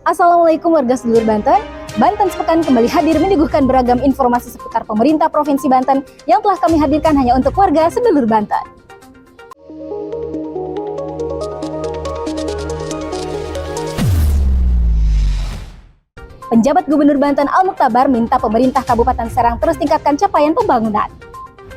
Assalamualaikum warga sedulur Banten. Banten Sepekan kembali hadir menyuguhkan beragam informasi seputar pemerintah Provinsi Banten yang telah kami hadirkan hanya untuk warga sedulur Banten. Penjabat Gubernur Banten Al-Mukhtabar minta pemerintah Kabupaten Serang terus tingkatkan capaian pembangunan.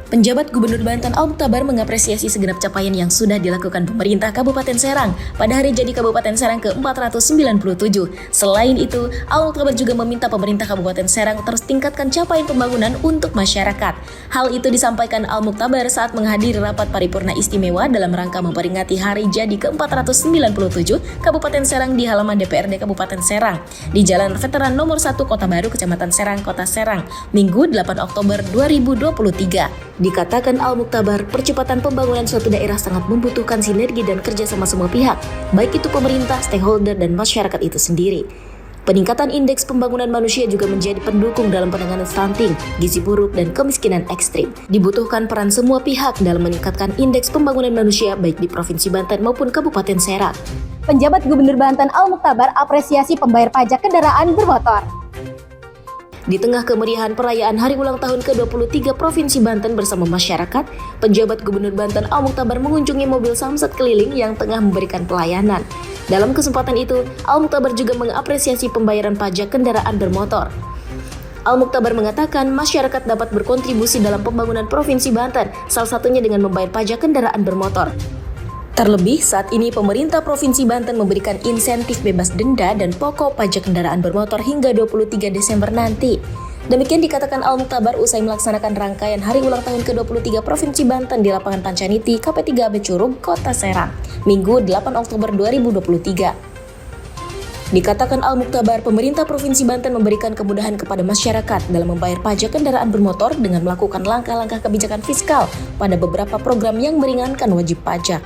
Penjabat Gubernur Banten Al-Mukhtabar mengapresiasi segenap capaian yang sudah dilakukan pemerintah Kabupaten Serang pada hari jadi Kabupaten Serang ke-497. Selain itu, Al-Mukhtabar juga meminta pemerintah Kabupaten Serang terus tingkatkan capaian pembangunan untuk masyarakat. Hal itu disampaikan Al-Mukhtabar saat menghadiri rapat paripurna istimewa dalam rangka memperingati hari jadi ke-497 Kabupaten Serang di halaman DPRD Kabupaten Serang di Jalan Veteran Nomor 1 Kota Baru, Kecamatan Serang, Kota Serang, Minggu 8 Oktober 2023. Dikatakan Al-Mukhtabar, percepatan pembangunan suatu daerah sangat membutuhkan sinergi dan kerja sama semua pihak, baik itu pemerintah, stakeholder, dan masyarakat itu sendiri. Peningkatan indeks pembangunan manusia juga menjadi pendukung dalam penanganan stunting, gizi buruk, dan kemiskinan ekstrim. Dibutuhkan peran semua pihak dalam meningkatkan indeks pembangunan manusia baik di Provinsi Banten maupun Kabupaten Serang. Penjabat Gubernur Banten Al-Mukhtabar apresiasi pembayar pajak kendaraan bermotor. Di tengah kemeriahan perayaan Hari Ulang Tahun ke-23 Provinsi Banten bersama masyarakat, penjabat Gubernur Banten Al-Mukhtabar mengunjungi mobil samsat keliling yang tengah memberikan pelayanan. Dalam kesempatan itu, Al-Mukhtabar juga mengapresiasi pembayaran pajak kendaraan bermotor. Al-Mukhtabar mengatakan masyarakat dapat berkontribusi dalam pembangunan Provinsi Banten, salah satunya dengan membayar pajak kendaraan bermotor. Terlebih, saat ini pemerintah Provinsi Banten memberikan insentif bebas denda dan pokok pajak kendaraan bermotor hingga 23 Desember nanti. Demikian dikatakan Al-Mukhtabar usai melaksanakan rangkaian Hari Ulang Tahun ke-23 Provinsi Banten di lapangan Pancaniti, KP3AB Curug, Kota Serang, Minggu 8 Oktober 2023. Dikatakan Al-Mukhtabar, pemerintah Provinsi Banten memberikan kemudahan kepada masyarakat dalam membayar pajak kendaraan bermotor dengan melakukan langkah-langkah kebijakan fiskal pada beberapa program yang meringankan wajib pajak.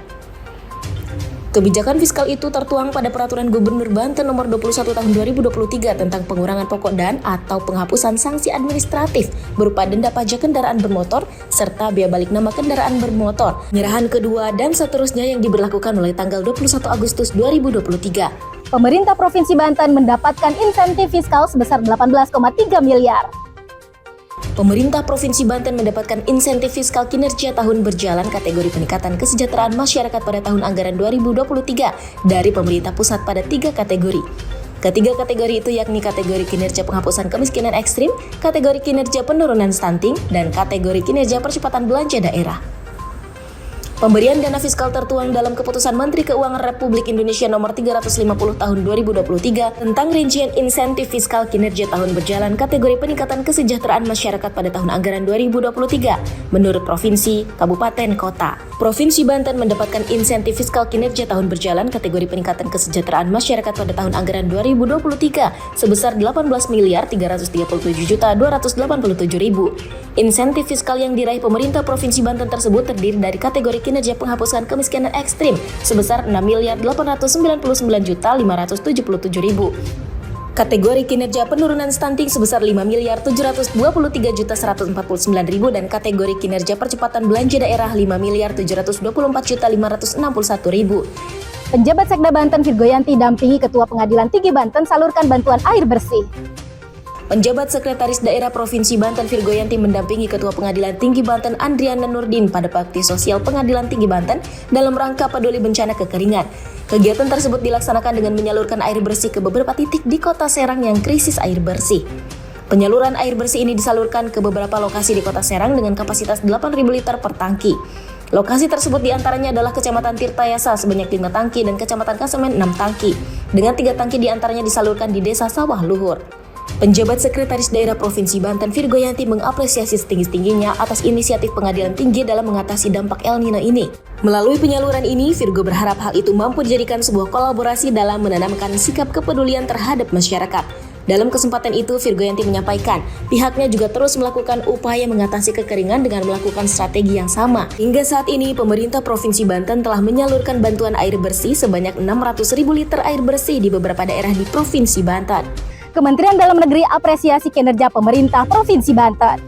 Kebijakan fiskal itu tertuang pada Peraturan Gubernur Banten Nomor 21 Tahun 2023 tentang pengurangan pokok dan atau penghapusan sanksi administratif berupa denda pajak kendaraan bermotor serta biaya balik nama kendaraan bermotor, penyerahan kedua dan seterusnya yang diberlakukan mulai tanggal 21 Agustus 2023. Pemerintah Provinsi Banten mendapatkan insentif fiskal sebesar 18,3 miliar. Pemerintah Provinsi Banten mendapatkan insentif fiskal kinerja tahun berjalan kategori peningkatan kesejahteraan masyarakat pada tahun anggaran 2023 dari pemerintah pusat pada 3 kategori. Ketiga kategori itu yakni kategori kinerja penghapusan kemiskinan ekstrim, kategori kinerja penurunan stunting, dan kategori kinerja percepatan belanja daerah. Pemberian dana fiskal tertuang dalam Keputusan Menteri Keuangan Republik Indonesia Nomor 350 Tahun 2023 tentang rincian insentif fiskal kinerja tahun berjalan kategori peningkatan kesejahteraan masyarakat pada tahun anggaran 2023 menurut provinsi, kabupaten, kota. Provinsi Banten mendapatkan insentif fiskal kinerja tahun berjalan kategori peningkatan kesejahteraan masyarakat pada tahun anggaran 2023 sebesar 18.337.287.000. Insentif fiskal yang diraih pemerintah Provinsi Banten tersebut terdiri dari kategori kinerja penghapusan kemiskinan ekstrim sebesar 6.899.577.000. Kategori kinerja penurunan stunting sebesar 5.723.149.000 dan kategori kinerja percepatan belanja daerah 5.724.561.000. Penjabat Sekda Banten Virgoyanti dampingi Ketua Pengadilan Tinggi Banten salurkan bantuan air bersih. Penjabat Sekretaris Daerah Provinsi Banten Virgoyanti mendampingi Ketua Pengadilan Tinggi Banten Andriana Nurdin pada bakti sosial Pengadilan Tinggi Banten dalam rangka peduli bencana kekeringan. Kegiatan tersebut dilaksanakan dengan menyalurkan air bersih ke beberapa titik di Kota Serang yang krisis air bersih. Penyaluran air bersih ini disalurkan ke beberapa lokasi di Kota Serang dengan kapasitas 8.000 liter per tangki. Lokasi tersebut diantaranya adalah Kecamatan Tirtayasa sebanyak 5 tangki dan Kecamatan Kasemen 6 tangki, dengan 3 tangki diantaranya disalurkan di Desa Sawah Luhur. Penjabat Sekretaris Daerah Provinsi Banten Virgoyanti mengapresiasi setinggi-tingginya atas inisiatif Pengadilan Tinggi dalam mengatasi dampak El Nino ini. Melalui penyaluran ini, Virgo berharap hal itu mampu dijadikan sebuah kolaborasi dalam menanamkan sikap kepedulian terhadap masyarakat. Dalam kesempatan itu, Virgoyanti menyampaikan pihaknya juga terus melakukan upaya mengatasi kekeringan dengan melakukan strategi yang sama. Hingga saat ini, pemerintah Provinsi Banten telah menyalurkan bantuan air bersih sebanyak 600.000 liter air bersih di beberapa daerah di Provinsi Banten. Kementerian Dalam Negeri apresiasi kinerja pemerintah Provinsi Banten.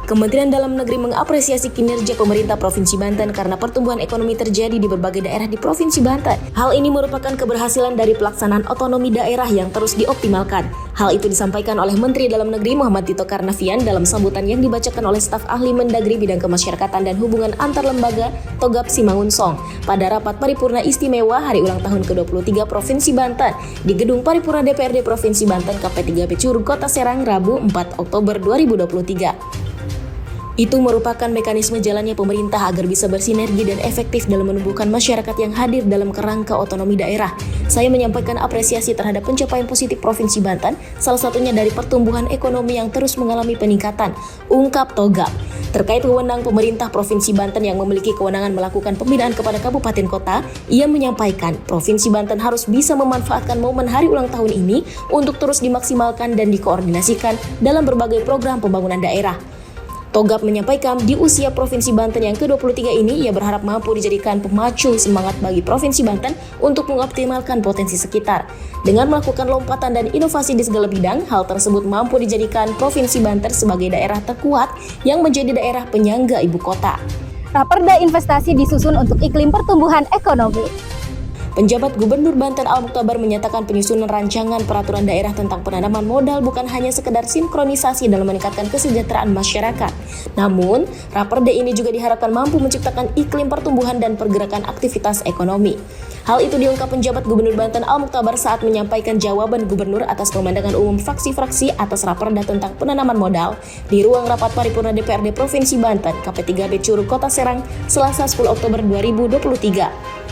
Kementerian Dalam Negeri mengapresiasi kinerja pemerintah Provinsi Banten karena pertumbuhan ekonomi terjadi di berbagai daerah di Provinsi Banten. Hal ini merupakan keberhasilan dari pelaksanaan otonomi daerah yang terus dioptimalkan. Hal itu disampaikan oleh Menteri Dalam Negeri Muhammad Tito Karnavian dalam sambutan yang dibacakan oleh staf ahli Mendagri bidang kemasyarakatan dan hubungan antar lembaga Togab Simangunsong pada rapat paripurna istimewa hari ulang tahun ke-23 Provinsi Banten di Gedung Paripurna DPRD Provinsi Banten KP3B Curug Kota Serang Rabu 4 Oktober 2023. Itu merupakan mekanisme jalannya pemerintah agar bisa bersinergi dan efektif dalam menumbuhkan masyarakat yang hadir dalam kerangka otonomi daerah. Saya menyampaikan apresiasi terhadap pencapaian positif Provinsi Banten, salah satunya dari pertumbuhan ekonomi yang terus mengalami peningkatan, ungkap Togab. Terkait wewenang pemerintah Provinsi Banten yang memiliki kewenangan melakukan pembinaan kepada kabupaten kota, ia menyampaikan Provinsi Banten harus bisa memanfaatkan momen hari ulang tahun ini untuk terus dimaksimalkan dan dikoordinasikan dalam berbagai program pembangunan daerah. Togab menyampaikan di usia Provinsi Banten yang ke-23 ini ia berharap mampu dijadikan pemacu semangat bagi Provinsi Banten untuk mengoptimalkan potensi sekitar. Dengan melakukan lompatan dan inovasi di segala bidang, hal tersebut mampu dijadikan Provinsi Banten sebagai daerah terkuat yang menjadi daerah penyangga ibu kota. Raperda investasi disusun untuk iklim pertumbuhan ekonomi. Penjabat Gubernur Banten Al-Muktabar menyatakan penyusunan rancangan peraturan daerah tentang penanaman modal bukan hanya sekedar sinkronisasi dalam meningkatkan kesejahteraan masyarakat. Namun, raperda ini juga diharapkan mampu menciptakan iklim pertumbuhan dan pergerakan aktivitas ekonomi. Hal itu diungkap penjabat Gubernur Banten Al-Muktabar saat menyampaikan jawaban Gubernur atas pemandangan umum fraksi-fraksi atas raperda tentang penanaman modal di ruang rapat paripurna DPRD Provinsi Banten KP3B Curug Kota Serang Selasa 10 Oktober 2023.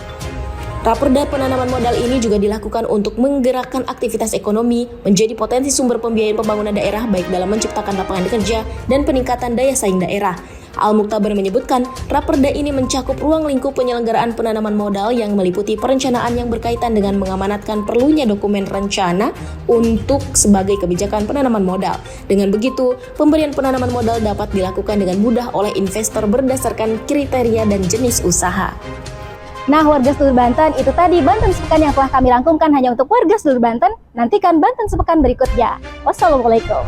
Raperda penanaman modal ini juga dilakukan untuk menggerakkan aktivitas ekonomi, menjadi potensi sumber pembiayaan pembangunan daerah baik dalam menciptakan lapangan kerja dan peningkatan daya saing daerah. Al-Muktabar menyebutkan, raperda ini mencakup ruang lingkup penyelenggaraan penanaman modal yang meliputi perencanaan yang berkaitan dengan mengamanatkan perlunya dokumen rencana untuk sebagai kebijakan penanaman modal. Dengan begitu, pemberian penanaman modal dapat dilakukan dengan mudah oleh investor berdasarkan kriteria dan jenis usaha. Nah, warga seluruh Banten, itu tadi Banten Sepekan yang telah kami rangkumkan hanya untuk warga seluruh Banten. Nantikan Banten Sepekan berikutnya. Wassalamualaikum.